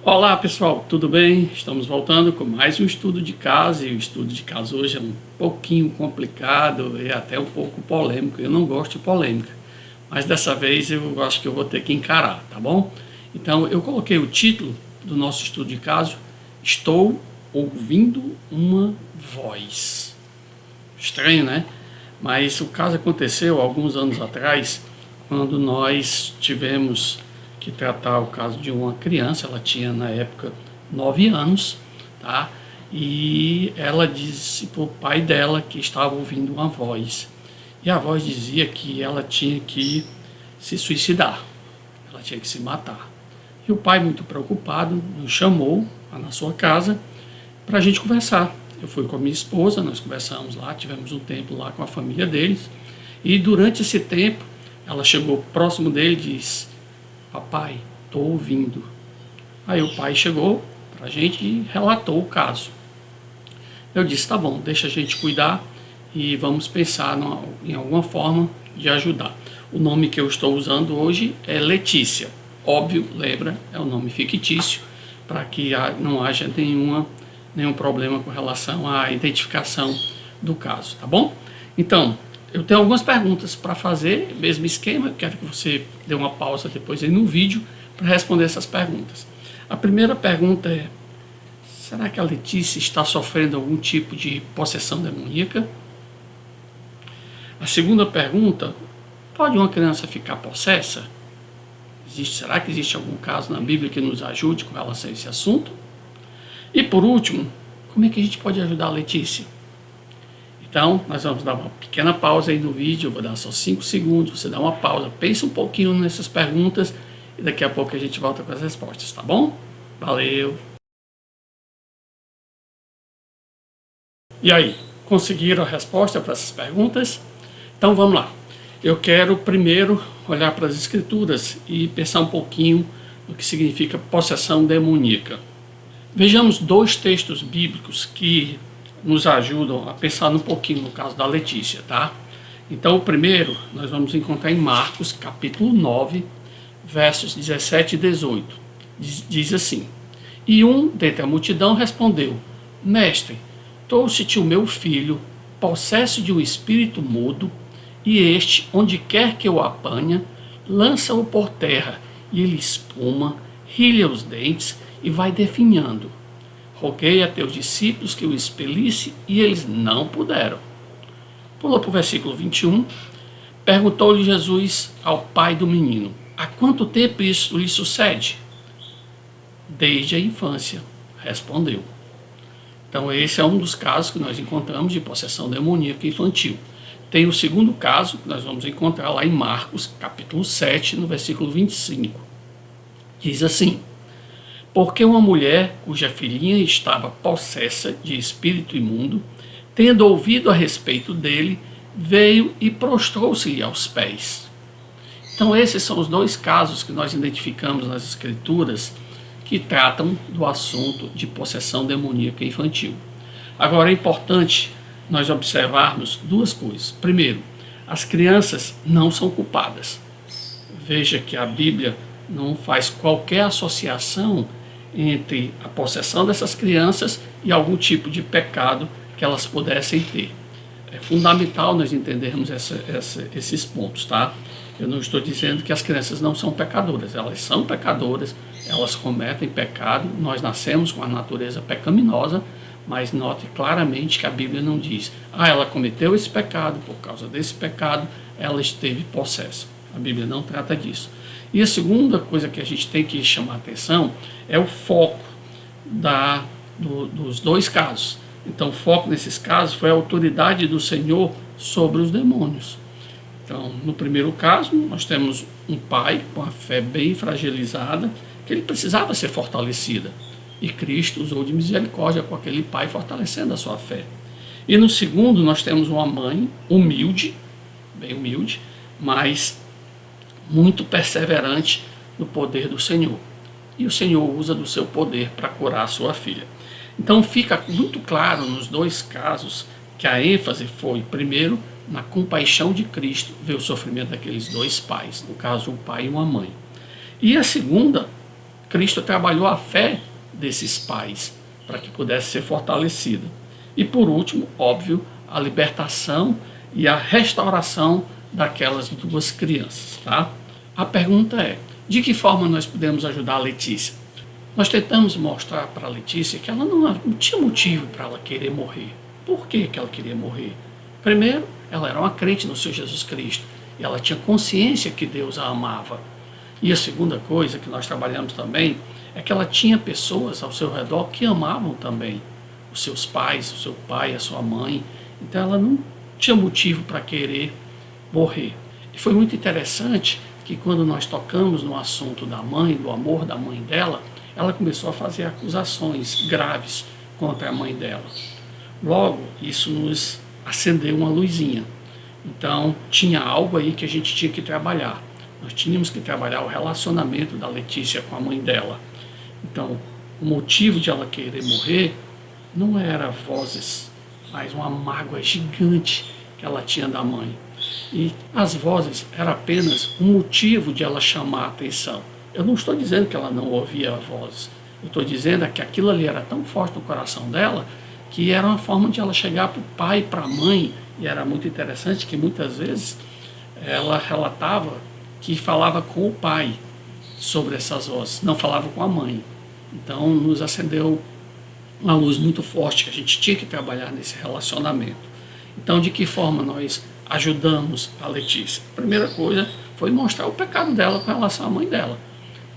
Olá pessoal, tudo bem? Estamos voltando com mais um estudo de caso, e o estudo de caso hoje é um pouquinho complicado e até um pouco polêmico. Eu não gosto de polêmica, mas dessa vez eu acho que eu vou ter que encarar, tá bom? Então eu coloquei o título do nosso estudo de caso: Estou ouvindo uma voz. Estranho, né? Mas o caso aconteceu alguns anos atrás, quando nós tivemos que tratar o caso de uma criança. Ela tinha na época 9 anos, tá? E ela disse para o pai dela que estava ouvindo uma voz. E a voz dizia que ela tinha que se suicidar, ela tinha que se matar. E o pai, muito preocupado, nos chamou lá na sua casa para a gente conversar. Eu fui com a minha esposa, nós conversamos lá, tivemos um tempo lá com a família deles. E durante esse tempo, ela chegou próximo dele e disse: papai, estou ouvindo. Aí o pai chegou para a gente e relatou o caso. Eu disse: tá bom, deixa a gente cuidar e vamos pensar em alguma forma de ajudar. O nome que eu estou usando hoje é Letícia. Óbvio, lembra, é um nome fictício, para que não haja nenhum problema com relação à identificação do caso, tá bom? Então, eu tenho algumas perguntas para fazer, mesmo esquema. Eu quero que você dê uma pausa depois aí no vídeo para responder essas perguntas. A primeira pergunta é: será que a Letícia está sofrendo algum tipo de possessão demoníaca? A segunda pergunta: pode uma criança ficar possessa? Será que existe algum caso na Bíblia que nos ajude com relação a esse assunto? E por último, como é que a gente pode ajudar a Letícia? Então, nós vamos dar uma pequena pausa aí no vídeo, eu vou dar só 5 segundos, você dá uma pausa, pensa um pouquinho nessas perguntas e daqui a pouco a gente volta com as respostas, tá bom? Valeu! E aí, conseguiram a resposta para essas perguntas? Então vamos lá. Eu quero primeiro olhar para as escrituras e pensar um pouquinho no que significa possessão demoníaca. Vejamos 2 textos bíblicos que nos ajudam a pensar um pouquinho no caso da Letícia, tá? Então o primeiro nós vamos encontrar em Marcos, capítulo 9, versos 17 e 18. Diz assim: e um dentre a multidão respondeu: mestre, trouxe-te o meu filho, possesso de um espírito mudo, e este, onde quer que o apanha, lança-o por terra, e ele espuma, rilha os dentes e vai definhando. Roguei a teus discípulos que o expelisse, e eles não puderam. Pula para o versículo 21. Perguntou-lhe Jesus ao pai do menino: há quanto tempo isso lhe sucede? Desde a infância, respondeu. Então esse é um dos casos que nós encontramos de possessão demoníaca infantil. Tem o segundo caso, que nós vamos encontrar lá em Marcos, capítulo 7, no versículo 25. Diz assim: porque uma mulher cuja filhinha estava possessa de espírito imundo, tendo ouvido a respeito dele, veio e prostrou-se-lhe aos pés. Então esses são os 2 casos que nós identificamos nas escrituras que tratam do assunto de possessão demoníaca infantil. Agora é importante nós observarmos 2 coisas. Primeiro, as crianças não são culpadas. Veja que a Bíblia não faz qualquer associação entre a possessão dessas crianças e algum tipo de pecado que elas pudessem ter. É fundamental nós entendermos esses pontos, tá? Eu não estou dizendo que as crianças não são pecadoras, elas são pecadoras, elas cometem pecado, nós nascemos com a natureza pecaminosa, mas note claramente que a Bíblia não diz: ela cometeu esse pecado, por causa desse pecado ela esteve possessa. A Bíblia não trata disso. E a segunda coisa que a gente tem que chamar a atenção é o foco dos 2 casos. Então o foco nesses casos foi a autoridade do Senhor sobre os demônios. Então, no primeiro caso, nós temos um pai com a fé bem fragilizada, que ele precisava ser fortalecida. E Cristo usou de misericórdia com aquele pai, fortalecendo a sua fé. E no segundo, nós temos uma mãe humilde, bem humilde, mas muito perseverante no poder do Senhor. E o Senhor usa do seu poder para curar a sua filha. Então fica muito claro nos 2 casos que a ênfase foi, primeiro, na compaixão de Cristo, ver o sofrimento daqueles 2 pais, no caso um pai e uma mãe. E a segunda Cristo trabalhou a fé desses pais para que pudesse ser fortalecida. E por último, óbvio, a libertação e a restauração daquelas duas crianças. Tá? A pergunta é, de que forma nós podemos ajudar a Letícia? Nós tentamos mostrar para a Letícia que ela não tinha motivo para ela querer morrer. Por que ela queria morrer? Primeiro, ela era uma crente no Senhor Jesus Cristo e ela tinha consciência que Deus a amava. E a segunda coisa que nós trabalhamos também é que ela tinha pessoas ao seu redor que amavam também. Os seus pais, o seu pai, a sua mãe. Então ela não tinha motivo para querer morrer. E foi muito interessante que quando nós tocamos no assunto da mãe, do amor da mãe dela, ela começou a fazer acusações graves contra a mãe dela. Logo, isso nos acendeu uma luzinha. Então, tinha algo aí que a gente tinha que trabalhar. Nós tínhamos que trabalhar o relacionamento da Letícia com a mãe dela. Então, o motivo de ela querer morrer não era vozes, mas uma mágoa gigante que ela tinha da mãe. E as vozes eram apenas um motivo de ela chamar a atenção. Eu não estou dizendo que ela não ouvia vozes. Eu estou dizendo que aquilo ali era tão forte no coração dela que era uma forma de ela chegar para o pai, para a mãe. E era muito interessante que muitas vezes ela relatava que falava com o pai sobre essas vozes, não falava com a mãe. Então nos acendeu uma luz muito forte que a gente tinha que trabalhar nesse relacionamento. Então, de que forma nós ajudamos a Letícia? A primeira coisa foi mostrar o pecado dela com relação à mãe dela.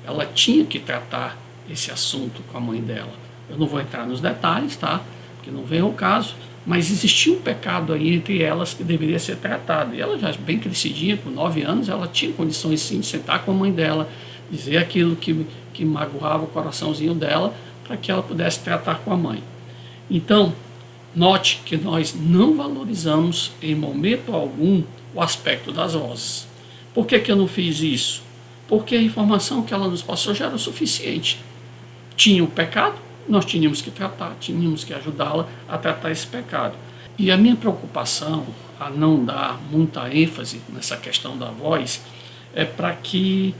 Ela tinha que tratar esse assunto com a mãe dela. Eu não vou entrar nos detalhes, tá? Porque não vem ao caso, mas existia um pecado aí entre elas que deveria ser tratado. E ela já bem crescidinha, com 9 anos, ela tinha condições sim de sentar com a mãe dela, dizer aquilo que magoava o coraçãozinho dela, para que ela pudesse tratar com a mãe. Então, note que nós não valorizamos em momento algum o aspecto das vozes. Por que eu não fiz isso? Porque a informação que ela nos passou já era o suficiente. Tinha o pecado, nós tínhamos que tratar, tínhamos que ajudá-la a tratar esse pecado. E a minha preocupação, a não dar muita ênfase nessa questão da voz, é para que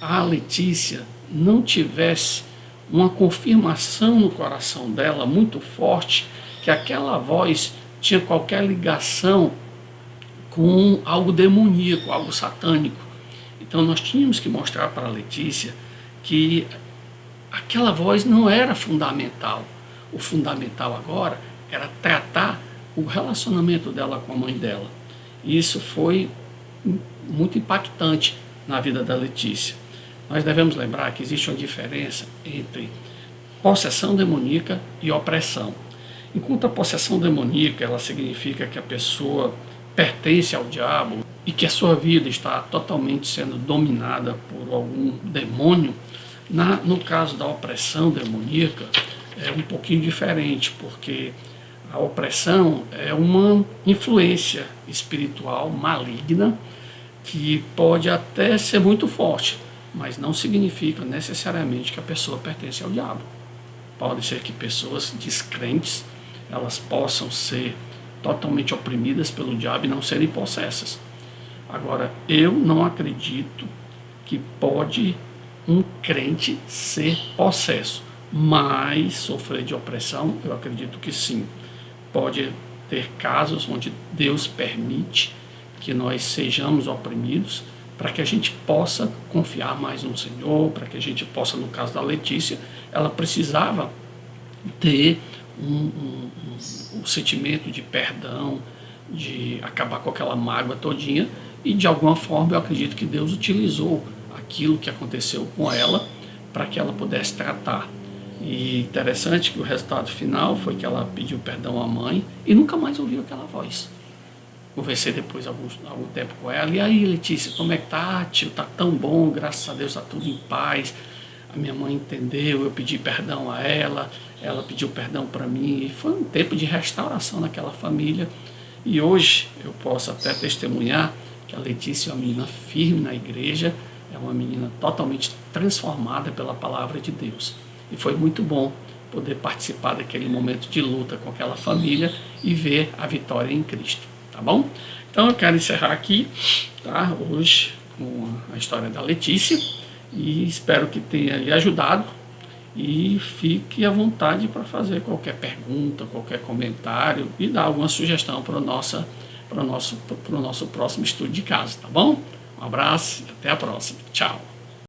a Letícia não tivesse uma confirmação no coração dela muito forte que aquela voz tinha qualquer ligação com algo demoníaco, algo satânico. Então nós tínhamos que mostrar para a Letícia que aquela voz não era fundamental. O fundamental agora era tratar o relacionamento dela com a mãe dela. E isso foi muito impactante na vida da Letícia. Nós devemos lembrar que existe uma diferença entre possessão demoníaca e opressão. Enquanto a possessão demoníaca, ela significa que a pessoa pertence ao diabo e que a sua vida está totalmente sendo dominada por algum demônio, no caso da opressão demoníaca, é um pouquinho diferente, porque a opressão é uma influência espiritual maligna que pode até ser muito forte, mas não significa necessariamente que a pessoa pertence ao diabo. Pode ser que pessoas descrentes elas possam ser totalmente oprimidas pelo diabo e não serem possessas. Agora, eu não acredito que pode um crente ser possesso, mas sofrer de opressão, eu acredito que sim. Pode ter casos onde Deus permite que nós sejamos oprimidos, para que a gente possa confiar mais no Senhor, para que a gente possa, no caso da Letícia, ela precisava ter um sentimento de perdão, de acabar com aquela mágoa todinha, e de alguma forma eu acredito que Deus utilizou aquilo que aconteceu com ela para que ela pudesse tratar. E interessante que o resultado final foi que ela pediu perdão à mãe e nunca mais ouviu aquela voz. Conversei depois algum tempo com ela. E aí, Letícia, como é que tá, tio? Tá tão bom, graças a Deus, tá tudo em paz. A minha mãe entendeu, eu pedi perdão a ela pediu perdão para mim. E foi um tempo de restauração naquela família. E hoje eu posso até testemunhar que a Letícia é uma menina firme na igreja, é uma menina totalmente transformada pela palavra de Deus. E foi muito bom poder participar daquele momento de luta com aquela família e ver a vitória em Cristo. Tá bom? Então eu quero encerrar aqui, tá? Hoje, com a história da Letícia. e espero que tenha lhe ajudado. E fique à vontade para fazer qualquer pergunta, qualquer comentário e dar alguma sugestão para o nosso próximo estudo de caso, tá bom? Um abraço e até a próxima. Tchau.